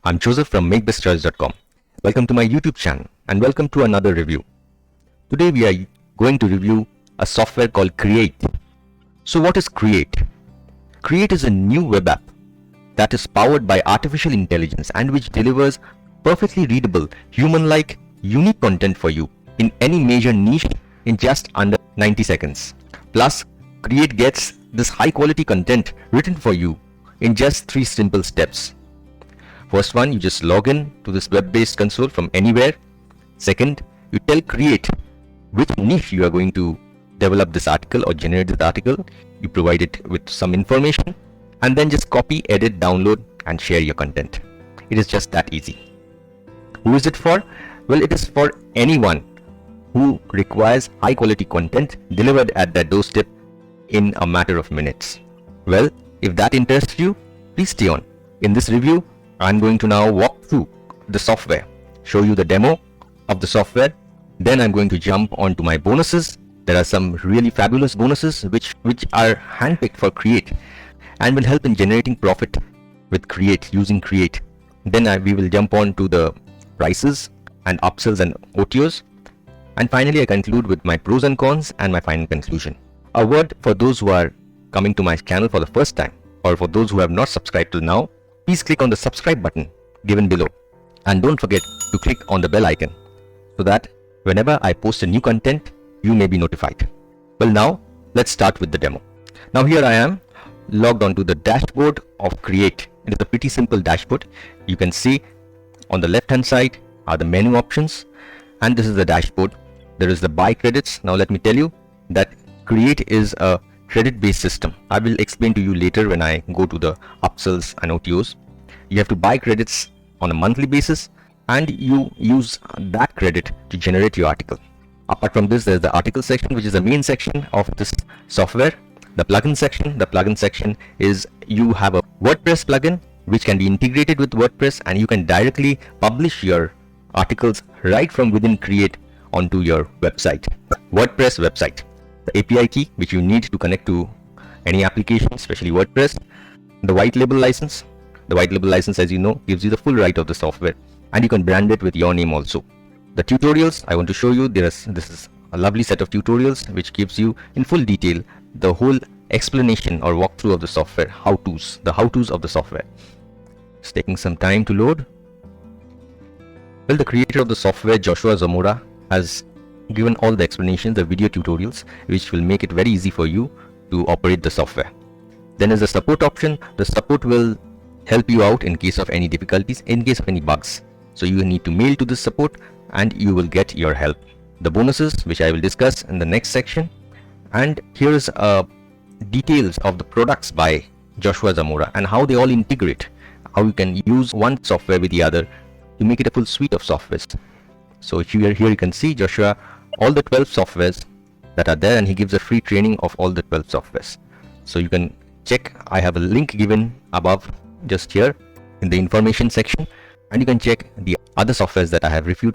I'm Joseph from MakeBestChoice.com. Welcome to my YouTube channel and welcome to another review. Today we are going to review a software called Create. So what is Create? Create is a new web app that is powered by artificial intelligence and which delivers perfectly readable, human-like, unique content for you in any major niche in just under 90 seconds. Plus, Create gets this high-quality content written for you in just 3 simple steps. First one, you just log in to this web-based console from anywhere. Second, you tell Create which niche you are going to develop this article or generate this article. You provide it with some information and then just copy, edit, download and share your content. It is just that easy. Who is it for? Well, it is for anyone who requires high-quality content delivered at their doorstep in a matter of minutes. Well, if that interests you, please stay on. In this review, I'm going to now walk through the software, show you the demo of the software. Then I'm going to jump onto my bonuses. There are some really fabulous bonuses which are handpicked for Create and will help in generating profit with Create, using Create. Then we will jump on to the prices and upsells and OTOs. And finally, I conclude with my pros and cons and my final conclusion. A word for those who are coming to my channel for the first time, or for those who have not subscribed till now, please click on the subscribe button given below and don't forget to click on the bell icon so that whenever I post a new content, you may be notified. Well, now let's start with the demo. Now here I am logged onto the dashboard of Create. It is a pretty simple dashboard. You can see on the left hand side are the menu options and this is the dashboard. There is the buy credits. Now let me tell you that Create is a credit based system. I will explain to you later when I go to the upsells and OTOs. You have to buy credits on a monthly basis and you use that credit to generate your article. Apart from this, there's the article section, which is the main section of this software. The plugin section is you have a WordPress plugin which can be integrated with WordPress and you can directly publish your articles right from within Create onto your website, WordPress website. The API key which you need to connect to any application, especially WordPress. The white label license. The white label license, as you know, gives you the full right of the software and you can brand it with your name also. The tutorials I want to show you, this is a lovely set of tutorials which gives you in full detail the whole explanation or walkthrough of the software, the how-tos of the software. It's taking some time to load. Well, the creator of the software, Joshua Zamora, has given all the explanations, the video tutorials, which will make it very easy for you to operate the software. Then is the support option. The support will help you out in case of any difficulties, in case of any bugs. So you need to mail to this support and you will get your help. The bonuses, which I will discuss in the next section. And here is details of the products by Joshua Zamora and how they all integrate, how you can use one software with the other to make it a full suite of softwares. So here you can see Joshua all the 12 softwares that are there and he gives a free training of all the 12 softwares. So you can check, I have a link given above just here in the information section and you can check the other softwares that I have reviewed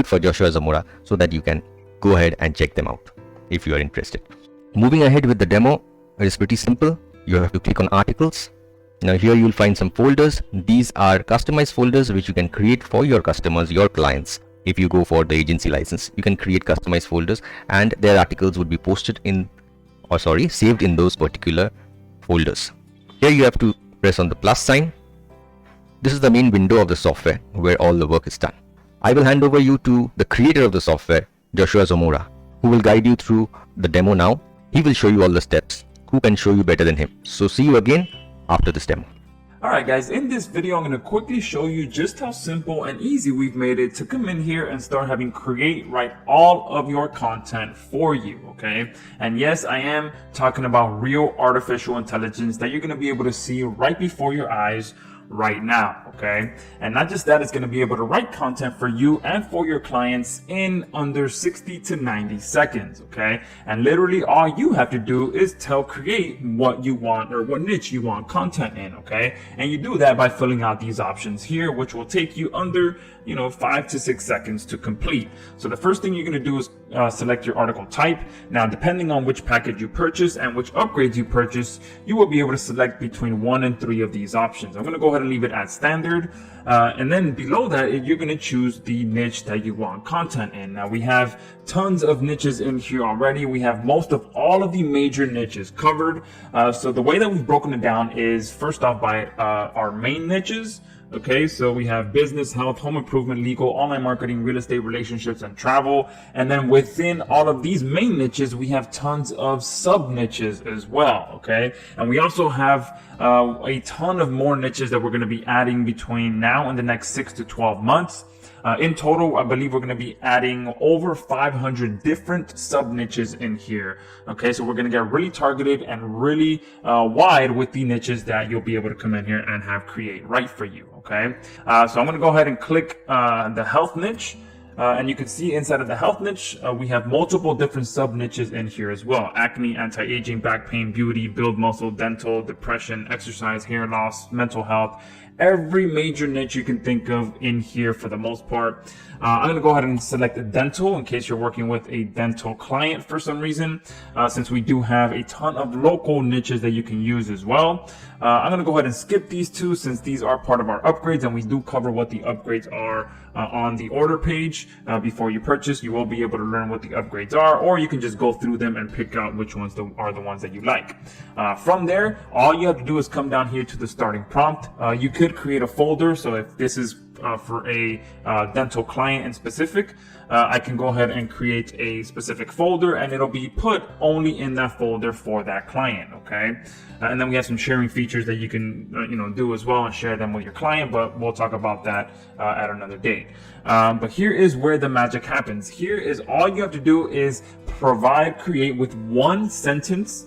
for Joshua Zamora so that you can go ahead and check them out if you are interested. Moving ahead with the demo, it is pretty simple. You have to click on articles. Now here you will find some folders. These are customized folders which you can create for your customers, your clients. If you go for the agency license, you can create customized folders and their articles would be saved in those particular folders. Here you have to press on the plus sign. This is the main window of the software where all the work is done. I will hand over you to the creator of the software, Joshua Zamora, who will guide you through the demo now. He will show you all the steps. Who can show you better than him? So see you again after this demo. Alright guys, in this video I'm going to quickly show you just how simple and easy we've made it to come in here and start having Create write all of your content for you, okay? And yes, I am talking about real artificial intelligence that you're going to be able to see right before your eyes right now, okay? And not just that, it's going to be able to write content for you and for your clients in under 60 to 90 seconds, okay? And literally all you have to do is tell Create what you want or what niche you want content in, okay? And you do that by filling out these options here, which will take you under, 5 to 6 seconds to complete. So the first thing you're going to do is select your article type. Now, depending on which package you purchase and which upgrades you purchase, you will be able to select between 1 and 3 of these options. I'm going to go ahead and leave it as standard. And then below that, you're going to choose the niche that you want content in. Now, we have tons of niches in here already. We have most of all of the major niches covered. So the way that we've broken it down is first off by our main niches. Okay, so we have business, health, home improvement, legal, online marketing, real estate, relationships, and travel. And then within all of these main niches, we have tons of sub niches as well. Okay, and we also have a ton of more niches that we're going to be adding between now and the next 6 to 12 months. In total, I believe we're going to be adding over 500 different sub niches in here. Okay, so we're going to get really targeted and really wide with the niches that you'll be able to come in here and have create right for you. Okay, so I'm going to go ahead and click the health niche. And you can see inside of the health niche, we have multiple different sub niches in here as well. Acne, anti-aging, back pain, beauty, build muscle, dental, depression, exercise, hair loss, mental health. Every major niche you can think of in here for the most part. I'm going to go ahead and select dental in case you're working with a dental client for some reason, since we do have a ton of local niches that you can use as well. I'm going to go ahead and skip these two since these are part of our upgrades, and we do cover what the upgrades are on the order page. Before you purchase, you will be able to learn what the upgrades are, or you can just go through them and pick out which ones are the ones that you like. From there, all you have to do is come down here to the starting prompt. You could create a folder, so if this is for a dental client in specific, I can go ahead and create a specific folder, and it'll be put only in that folder for that client. Okay, and then we have some sharing features that you can do as well and share them with your client, but we'll talk about that at another date. But here is where the magic happens. Here is all you have to do is create with one sentence,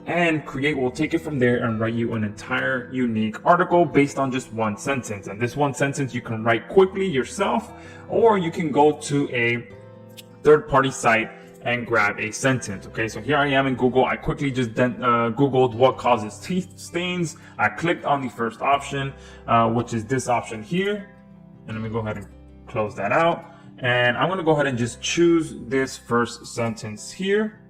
and Create will take it from there and write you an entire unique article based on just one sentence. And this one sentence you can write quickly yourself, or you can go to a third-party site and grab a sentence. Okay, so here I am in Google. I quickly just Googled what causes teeth stains. I clicked on the first option, which is this option here. And let me go ahead and close that out. And I'm going to go ahead and just choose this first sentence here.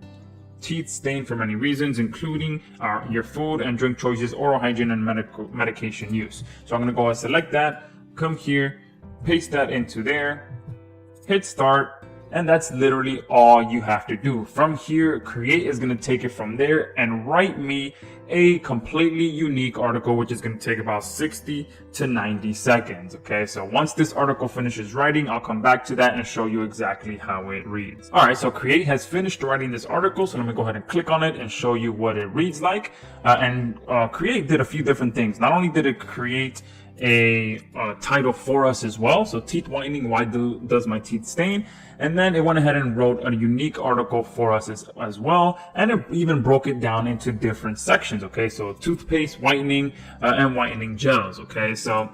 Teeth stain for many reasons, including your food and drink choices, oral hygiene, and medication use. So I'm going to go ahead and select that, come here, paste that into there, hit start, and that's literally all you have to do. From here, Create is going to take it from there and write me a completely unique article, which is going to take about 60 to 90 seconds. Okay, so once this article finishes writing, I'll come back to that and show you exactly how it reads. All right, so Create has finished writing this article, so let me go ahead and click on it and show you what it reads like. Create did a few different things. Not only did it create a title for us as well, so teeth whitening, why does my teeth stain? And then it went ahead and wrote a unique article for us as well, and it even broke it down into different sections. Okay, so toothpaste, whitening, and whitening gels. Okay, so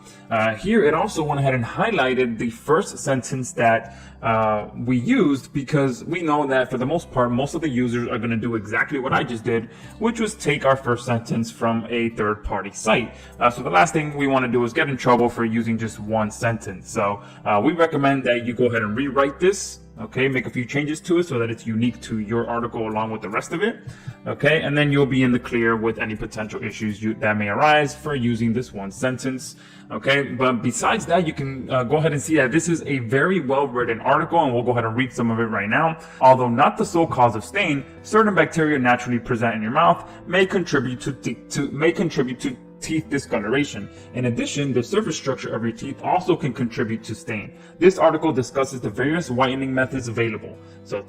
here it also went ahead and highlighted the first sentence that we used, because we know that for the most part, most of the users are going to do exactly what I just did, which was take our first sentence from a third-party site. So the last thing we want to do is get in trouble for using just one sentence. So we recommend that you go ahead and rewrite this. Okay, make a few changes to it so that it's unique to your article along with the rest of it. Okay, and then you'll be in the clear with any potential issues that may arise for using this one sentence. Okay, but besides that, you can go ahead and see that this is a very well written article, and we'll go ahead and read some of it right now. Although not the sole cause of stain, certain bacteria naturally present in your mouth may contribute to teeth discoloration. In addition, the surface structure of your teeth also can contribute to stain. This article discusses the various whitening methods available. So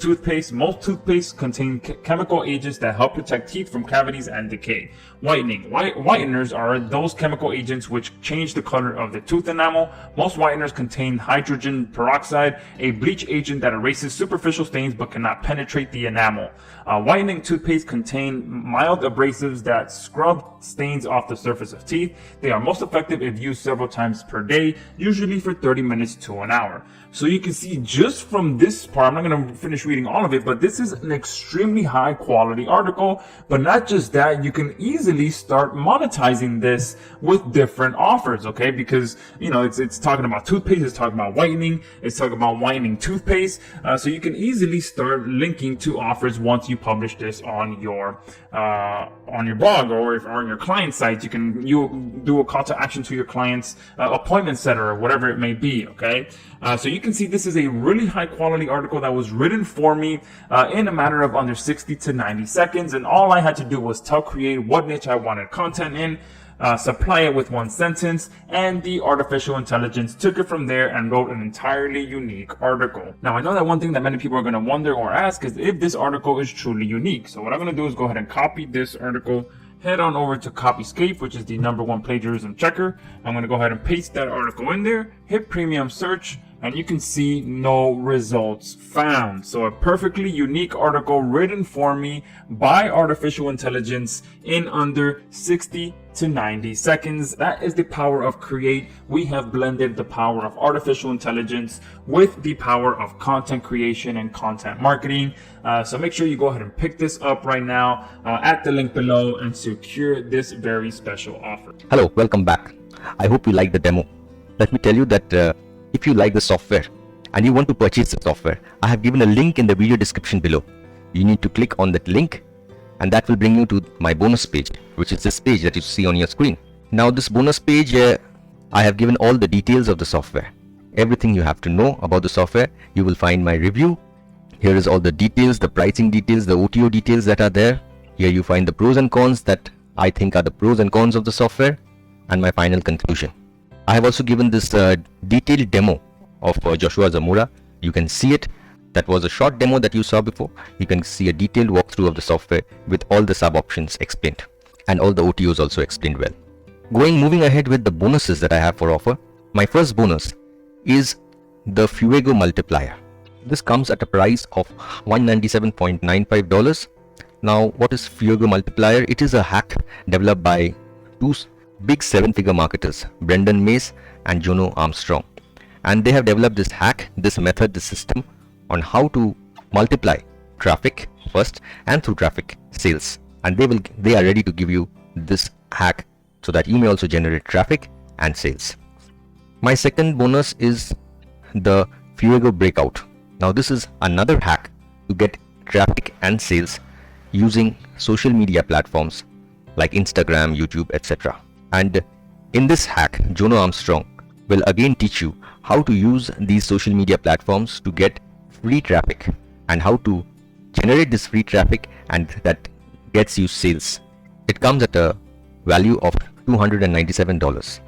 most toothpaste contain chemical agents that help protect teeth from cavities and decay. Whitening. Whiteners are those chemical agents which change the color of the tooth enamel. Most whiteners contain hydrogen peroxide, a bleach agent that erases superficial stains but cannot penetrate the enamel. Whitening toothpaste contain mild abrasives that scrub stains off the surface surface of teeth. They are most effective if used several times per day, usually for 30 minutes to an hour. So you can see just from this part, I'm not going to finish reading all of it, but this is an extremely high quality article. But not just that, you can easily start monetizing this with different offers, okay? Because, you know, it's talking about toothpaste, it's talking about whitening, it's talking about whitening toothpaste. So you can easily start linking to offers once you publish this on your blog or on your client site. You do a call to action to your client's appointment setter or whatever it may be, okay? So you can see this is a really high quality article that was written for me in a matter of under 60 to 90 seconds. And all I had to do was tell Create what niche I wanted content in, supply it with one sentence, and the artificial intelligence took it from there and wrote an entirely unique article. Now, I know that one thing that many people are going to wonder or ask is if this article is truly unique. So what I'm going to do is go ahead and copy this article, head on over to Copyscape, which is the #1 plagiarism checker. I'm going to go ahead and paste that article in there, hit premium search, and you can see no results found. So a perfectly unique article written for me by artificial intelligence in under 60 to 90 seconds. That is the power of Create. We have blended the power of artificial intelligence with the power of content creation and content marketing. So make sure you go ahead and pick this up right now at the link below and secure this very special offer. Hello, welcome back. I hope you like the demo. Let me tell you that if you like the software and you want to purchase the software, I have given a link in the video description below. You need to click on that link and that will bring you to my bonus page, which is this page that you see on your screen. Now this bonus page, I have given all the details of the software. Everything you have to know about the software, you will find my review. Here is all the details, the pricing details, the OTO details that are there. Here you find the pros and cons that I think are the pros and cons of the software, and my final conclusion. I have also given this detailed demo of Joshua Zamora. You can see it. That was a short demo that you saw before. You can see a detailed walkthrough of the software with all the sub options explained and all the OTOs also explained well. Moving ahead with the bonuses that I have for offer. My first bonus is the Fuego multiplier. This comes at a price of $197.95. Now, what is Fuego multiplier? It is a hack developed by two big 7-figure marketers, Brendan Mace and Jono Armstrong. And they have developed this hack, this method, this system on how to multiply traffic first and through traffic sales. And they are ready to give you this hack so that you may also generate traffic and sales. My second bonus is the Fuego breakout. Now this is another hack to get traffic and sales using social media platforms like Instagram, YouTube, etc. And in this hack, Jono Armstrong will again teach you how to use these social media platforms to get free traffic and how to generate this free traffic and that gets you sales. It comes at a value of $297.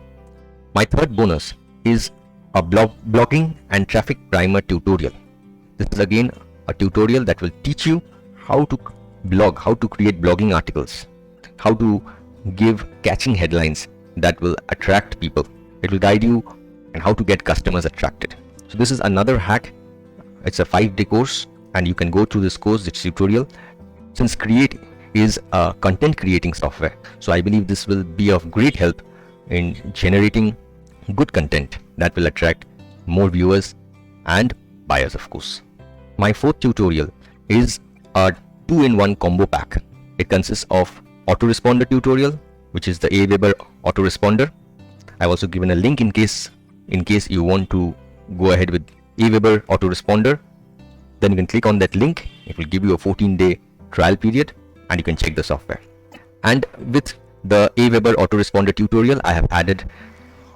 My third bonus is a blogging and traffic primer tutorial. This is again a tutorial that will teach you how to blog, how to create blogging articles, how to give catching headlines that will attract people. It will guide you on how to get customers attracted. So this is another hack. It's a 5-day course and you can go through this course, this tutorial. Since Create is a content creating software, so I believe this will be of great help in generating good content that will attract more viewers and buyers, of course. My fourth tutorial is a 2-in-1 combo pack. It consists of autoresponder tutorial, which is the Aweber autoresponder. I've also given a link in case you want to go ahead with Aweber autoresponder. Then you can click on that link. It will give you a 14-day trial period and you can check the software. And with the Aweber autoresponder tutorial, I have added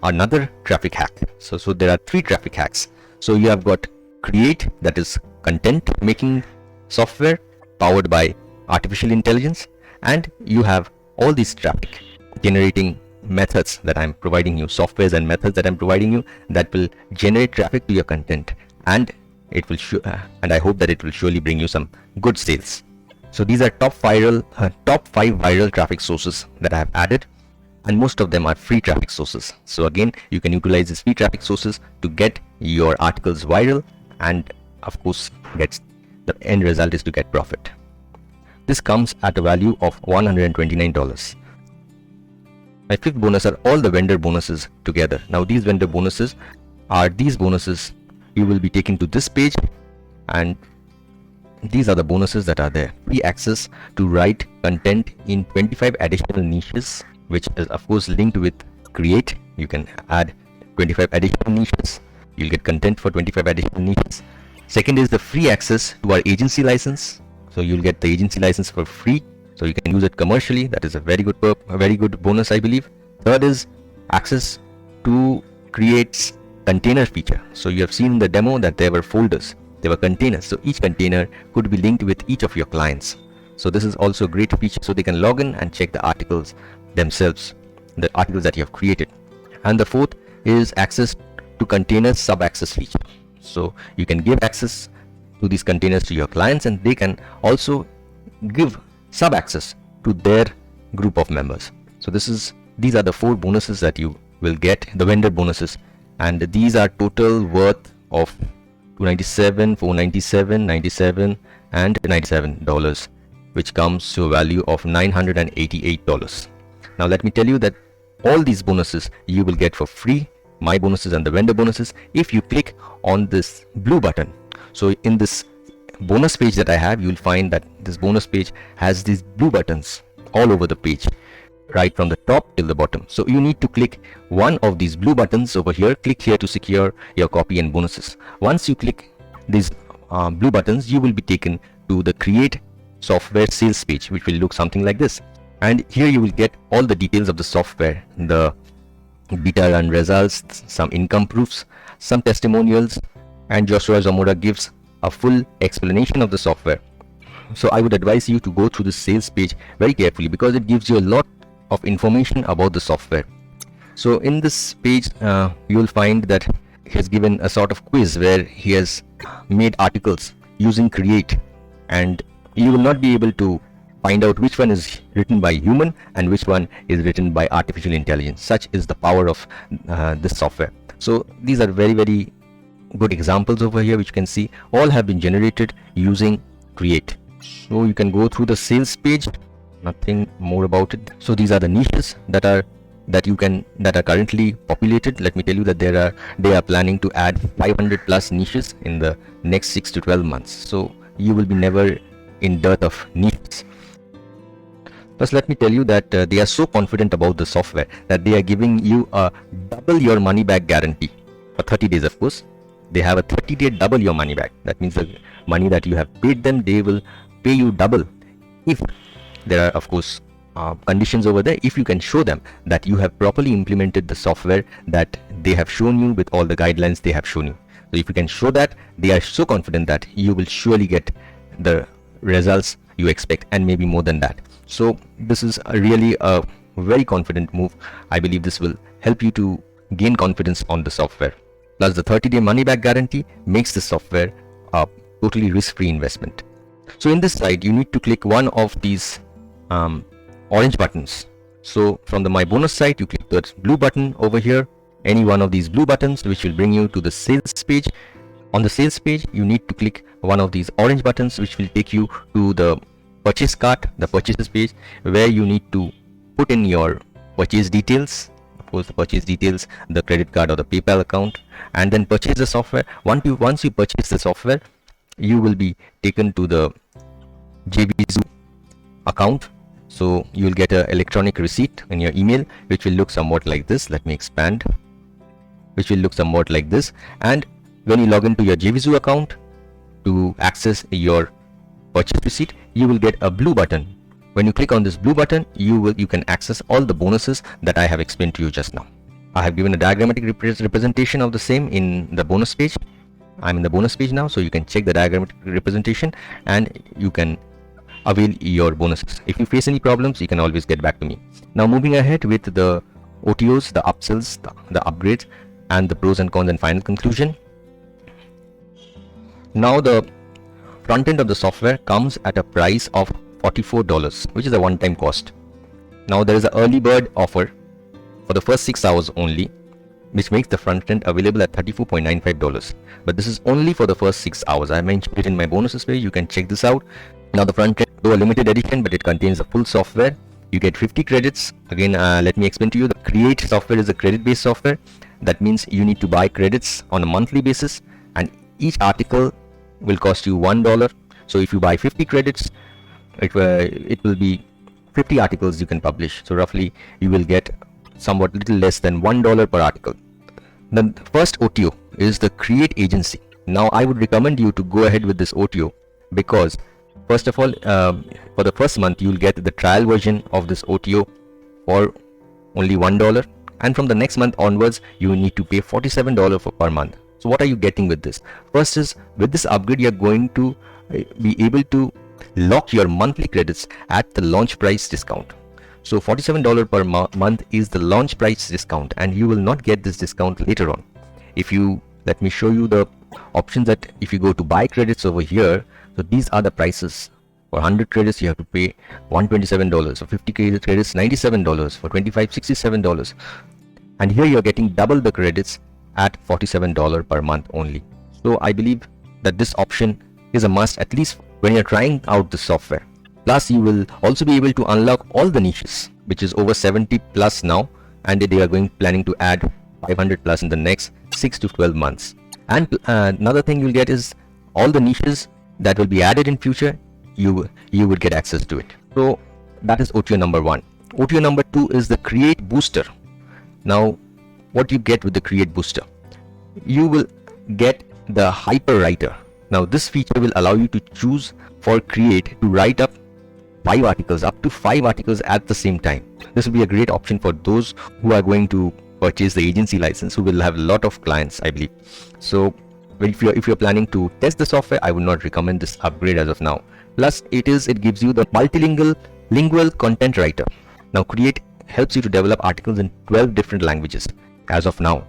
another traffic hack. So there are 3 traffic hacks. So you have got Create, that is content making software powered by artificial intelligence, and you have all these traffic generating methods that I'm providing you, softwares and methods that I'm providing you that will generate traffic to your content, and it will and I hope that it will surely bring you some good sales. So these are top 5 viral traffic sources that I have added, and most of them are free traffic sources. So again, you can utilize these free traffic sources to get your articles viral, and of course the end result is to get profit. This comes at a value of $129. My fifth bonus are all the vendor bonuses together. Now these vendor bonuses are these bonuses. You will be taken to this page, and these are the bonuses that are there. Free access to write content in 25 additional niches, which is of course linked with Create. You can add 25 additional niches. You'll get content for 25 additional niches. Second is the free access to our agency license. So you'll get the agency license for free, so you can use it commercially. That is a very good bonus, I believe. Third is access to Create's container feature. So you have seen in the demo that there were folders, there were containers. So each container could be linked with each of your clients. So this is also a great feature, so they can log in and check the articles themselves, the articles that you have created. And the fourth is access to containers sub-access feature. So you can give access to these containers to your clients, and they can also give sub-access to their group of members. So these are the 4 bonuses that you will get, the vendor bonuses, and these are total worth of $297, $497, $97 and $97, which comes to a value of $988. Now let me tell you that all these bonuses you will get for free, my bonuses and the vendor bonuses, if you click on this blue button. So in this bonus page that I have, you will find that this bonus page has these blue buttons all over the page, right from the top till the bottom. So you need to click one of these blue buttons over here. Click here to secure your copy and bonuses. Once you click these blue buttons, you will be taken to the Create software sales page, which will look something like this. And here you will get all the details of the software, the beta run results, some income proofs, some testimonials, and Joshua Zamora gives a full explanation of the software. So I would advise you to go through the sales page very carefully, because it gives you a lot of information about the software. So in this page you will find that he has given a sort of quiz where he has made articles using Create, and you will not be able to find out which one is written by human and which one is written by artificial intelligence. Such is the power of this software. So these are very good examples over here, which you can see all have been generated using Create. So you can go through the sales page, nothing more about it. So these are the niches that are currently populated. Let me tell you that they are planning to add 500 plus niches in the next 6 to 12 months. So you will be never in dearth of niches. First, let me tell you that they are so confident about the software that they are giving you a double your money back guarantee for 30 days. Of course, they have a 30-day double your money back. That means the money that you have paid them, they will pay you double. If there are, of course, conditions over there, if you can show them that you have properly implemented the software that they have shown you with all the guidelines they have shown you. So if you can show that, they are so confident that you will surely get the results you expect, and maybe more than that. So this is really a very confident move. I believe this will help you to gain confidence on the software. Plus the 30-day money back guarantee makes the software a totally risk-free investment. So in this side, you need to click one of these orange buttons. So from the My Bonus site, you click the blue button over here, any one of these blue buttons, which will bring you to the sales page. On the sales page, you need to click one of these orange buttons, which will take you to the purchase cart, the purchases page, where you need to put in your purchase details, of course the purchase details, the credit card or the PayPal account, and then purchase the software. Once you purchase the software, you will be taken to the JVZoo account. So you will get an electronic receipt in your email, which will look somewhat like this. Let me expand. Which will look somewhat like this. And when you log into your JVZoo account to access your purchase receipt, you will get a blue button. When you click on this blue button, you can access all the bonuses that I have explained to you just now. I have given a diagrammatic representation of the same in the bonus page. I'm in the bonus page now, so you can check the diagrammatic representation and you can avail your bonuses. If you face any problems, you can always get back to me. Now moving ahead with the OTOs, the upsells, the upgrades, and the pros and cons and final conclusion. Now the front end of the software comes at a price of $44, which is a one-time cost. Now there is an early bird offer for the first 6 hours only, which makes the front end available at $34.95. But this is only for the first 6 hours. I mentioned it in my bonuses page. You can check this out. Now the front end, though a limited edition, but it contains the full software. you get 50 credits. Again, let me explain to you. The Create software is a credit-based software. That means you need to buy credits on a monthly basis, and each article will cost you $1. So if you buy 50 credits, it will be 50 articles you can publish. So roughly you will get somewhat little less than $1 per article. The first OTO is the Create Agency. Now I would recommend you to go ahead with this OTO because first of all, for the first month you will get the trial version of this OTO for only $1, and from the next month onwards you need to pay $47 per month. So what are you getting with this? First is, with this upgrade you are going to be able to lock your monthly credits at the launch price discount. So $47 per month is the launch price discount, and you will not get this discount later on. If you, let me show you the options. That if you go to buy credits over here, so these are the prices. For 100 credits you have to pay $127, for 50 credits $97, for 25 $67, and here you are getting double the credits at $47 per month only. So I believe that this option is a must, at least when you're trying out the software. Plus you will also be able to unlock all the niches, which is over 70 plus now, and they are planning to add 500 plus in the next 6 to 12 months. And another thing you'll get is all the niches that will be added in future, you would get access to it. So that is OTO number 1. OTO number 2 is the Create Booster. Now what you get with the Create Booster, you will get the Hyper Writer. Now this feature will allow you to choose for Create to write up 5 articles, up to 5 articles at the same time. This will be a great option for those who are going to purchase the agency license, who will have a lot of clients, I believe. So if you're planning to test the software, I would not recommend this upgrade as of now. Plus it gives you the multilingual content writer. Now Create helps you to develop articles in 12 different languages as of now,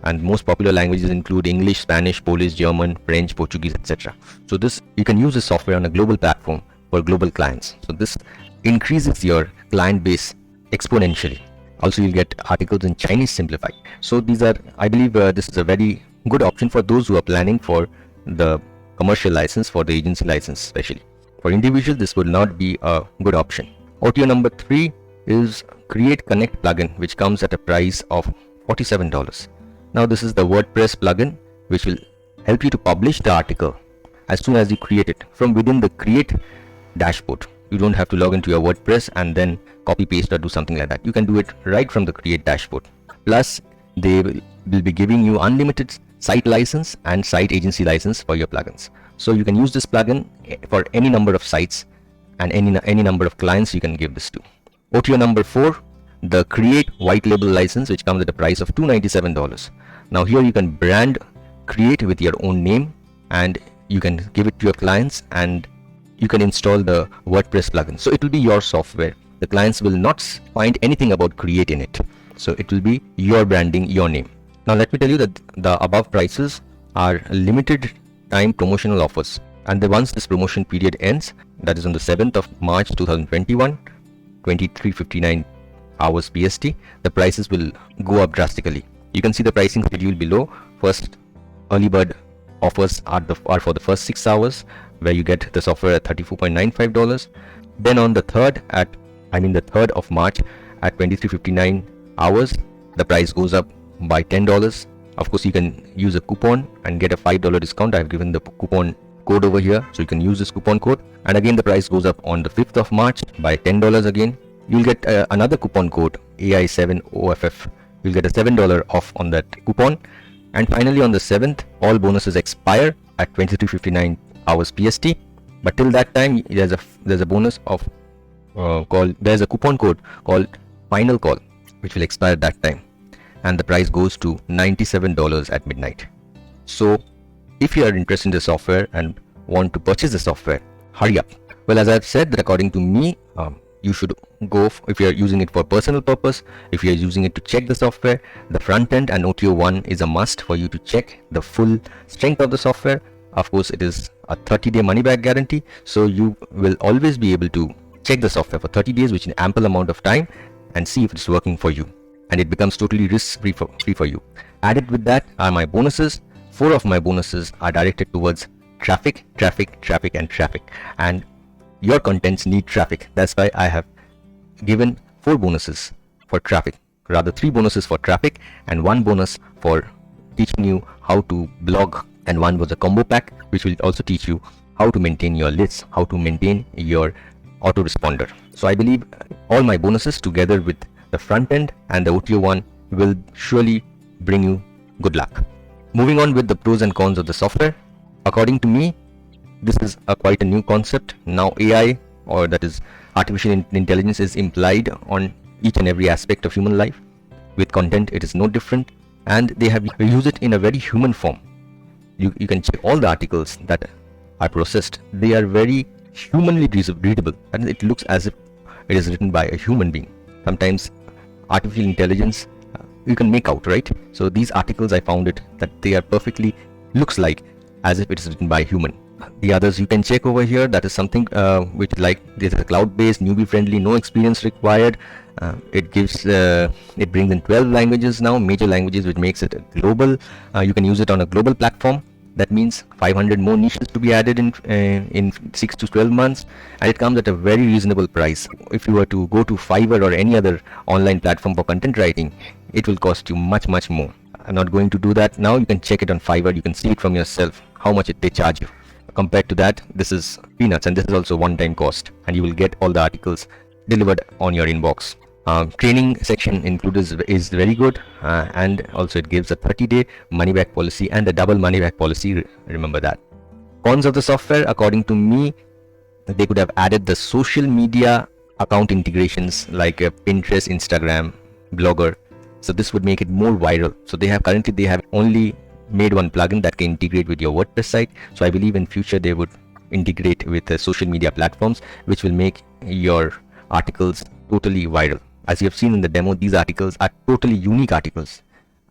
and most popular languages include English, Spanish, Polish, German, French, Portuguese, etc. So this, you can use this software on a global platform for global clients. So this increases your client base exponentially. Also you'll get articles in Chinese simplified. So these are, I believe this is a very good option for those who are planning for the commercial license, for the agency license especially. For individual, this will not be a good option. OTO number 3 is Create Connect plugin, which comes at a price of $47. Now this is the WordPress plugin, which will help you to publish the article as soon as you create it from within the Create dashboard. You don't have to log into your WordPress and then copy paste or do something like that. You can do it right from the Create dashboard. Plus they will be giving you unlimited site license and site agency license for your plugins. So you can use this plugin for any number of sites and any number of clients you can give this to. OTO number 4, the Create white label license, which comes at a price of $297. Now here you can brand Create with your own name, and you can give it to your clients, and you can install the WordPress plugin. So it will be your software. The clients will not find anything about Create in it. So it will be your branding, your name. Now let me tell you that the above prices are limited time promotional offers, and once this promotion period ends, that is on the 7th of March 2021, 23:59 hours PST, the prices will go up drastically. You can see the pricing schedule below. First, early bird offers are for the first 6 hours, where you get the software at $34.95. Then on the 3rd of March at 23:59 hours, the price goes up by $10. Of course, you can use a coupon and get a $5 discount. I have given the coupon code over here, so you can use this coupon code. And again, the price goes up on the 5th of March by $10 again. You'll get another coupon code, AI7OFF. You'll get a $7 off on that coupon. And finally on the 7th, all bonuses expire at 23:59 hours PST. But till that time, there's a bonus of there's a coupon code called Final Call, which will expire at that time, and the price goes to $97 at midnight. So if you are interested in the software and want to purchase the software, hurry up. Well, as I've said, that according to me, you should go if you are using it for personal purpose. If you are using it to check the software, the front end and OTO 1 is a must for you to check the full strength of the software. Of course, it is a 30-day money back guarantee, so you will always be able to check the software for 30 days, which is an ample amount of time, and see if it's working for you, and it becomes totally risk-free for you. Added with that are my bonuses. 4 of my bonuses are directed towards traffic, and your contents need traffic. That's why I have given 4 bonuses for traffic, rather 3 bonuses for traffic and 1 bonus for teaching you how to blog, and 1 was a combo pack which will also teach you how to maintain your lists, how to maintain your autoresponder. So I believe all my bonuses together with the front end and the OTO one will surely bring you good luck. Moving on with the pros and cons of the software. According to me, this is quite a new concept. Now AI, or that is artificial intelligence, is implied on each and every aspect of human life. With content it is no different, and they have used it in a very human form. You can check all the articles that are processed. They are very humanly readable, and it looks as if it is written by a human being. Sometimes artificial intelligence you can make out, right? So these articles, I found it that they are perfectly looks like as if it is written by a human. The others you can check over here. That is something which, like, this is cloud-based, newbie friendly, no experience required. It brings in 12 languages now, major languages, which makes it global. You can use it on a global platform. That means 500 more niches to be added in 6 to 12 months, and it comes at a very reasonable price. If you were to go to Fiverr or any other online platform for content writing, it will cost you much more. I'm not going to do that now. You can check it on Fiverr. You can see it from yourself how much they charge you. Compared to that, this is peanuts, and this is also one-time cost, and you will get all the articles delivered on your inbox. Training section included is very good, and also it gives a 30-day money-back policy and a double money-back policy. Remember that. Cons of the software, according to me, they could have added the social media account integrations like Pinterest, Instagram, Blogger. So this would make it more viral. So they have only made one plugin that can integrate with your WordPress site. So I believe in future they would integrate with social media platforms, which will make your articles totally viral. As you have seen in the demo, these articles are totally unique articles,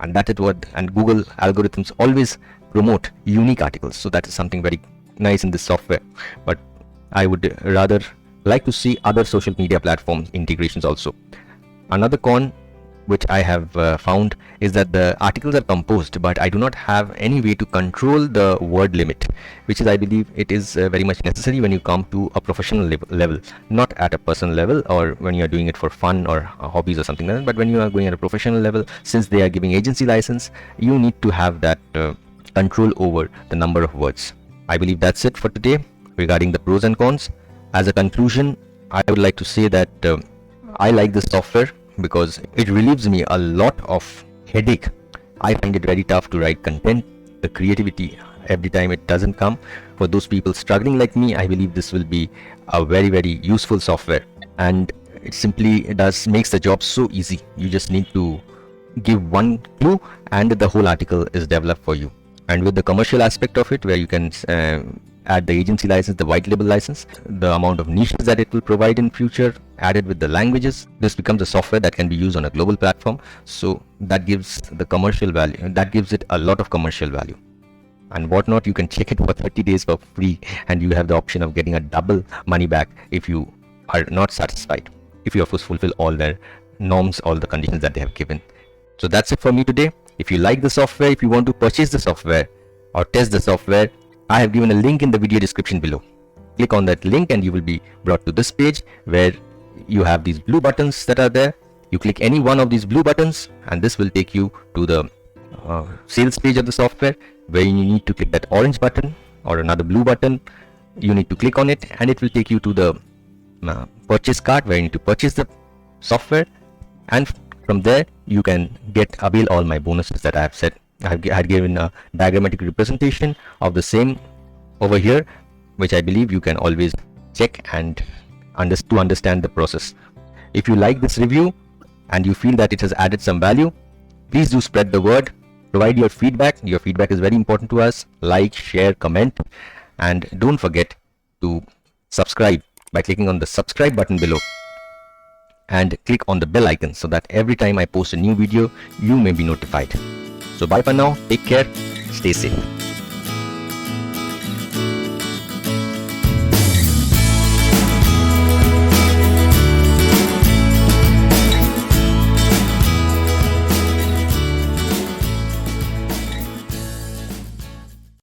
and that is what, and Google algorithms always promote unique articles. So that is something very nice in this software. But I would rather like to see other social media platforms integrations also. Another con which I have found is that the articles are composed, but I do not have any way to control the word limit, which is, I believe, it is very much necessary when you come to a professional level, not at a personal level, or when you are doing it for fun or hobbies or something like that. But when you are going at a professional level, since they are giving agency license, you need to have that control over the number of words. I believe that's it for today regarding the pros and cons. As a conclusion, I would like to say that I like this software because it relieves me a lot of headache. I find it very tough to write content. The creativity every time it doesn't come. For those people struggling like me, I believe this will be a very useful software, and it simply makes the job so easy. You just need to give one clue and the whole article is developed for you. And with the commercial aspect of it, where you can add the agency license, the white label license, the amount of niches that it will provide in future, added with the languages, this becomes a software that can be used on a global platform. So that gives the commercial value, that gives it a lot of commercial value. And whatnot, you can check it for 30 days for free, and you have the option of getting a double money back if you are not satisfied, if you of course fulfill all their norms, all the conditions that they have given. So that's it for me today. If you like the software, if you want to purchase the software or test the software, I have given a link in the video description below. Click on that link and you will be brought to this page where you have these blue buttons that are there. You click any one of these blue buttons and this will take you to the sales page of the software, where you need to click that orange button or another blue button. You need to click on it and it will take you to the purchase cart, where you need to purchase the software, and from there you can avail all my bonuses that I have said. I had given a diagrammatic representation of the same over here, which I believe you can always check and to understand the process. If you like this review and you feel that it has added some value, please do spread the word. Provide your feedback. Your feedback is very important to us. Like, share, comment, and don't forget to subscribe by clicking on the subscribe button below and click on the bell icon so that every time I post a new video, you may be notified. So bye for now. Take care. Stay safe.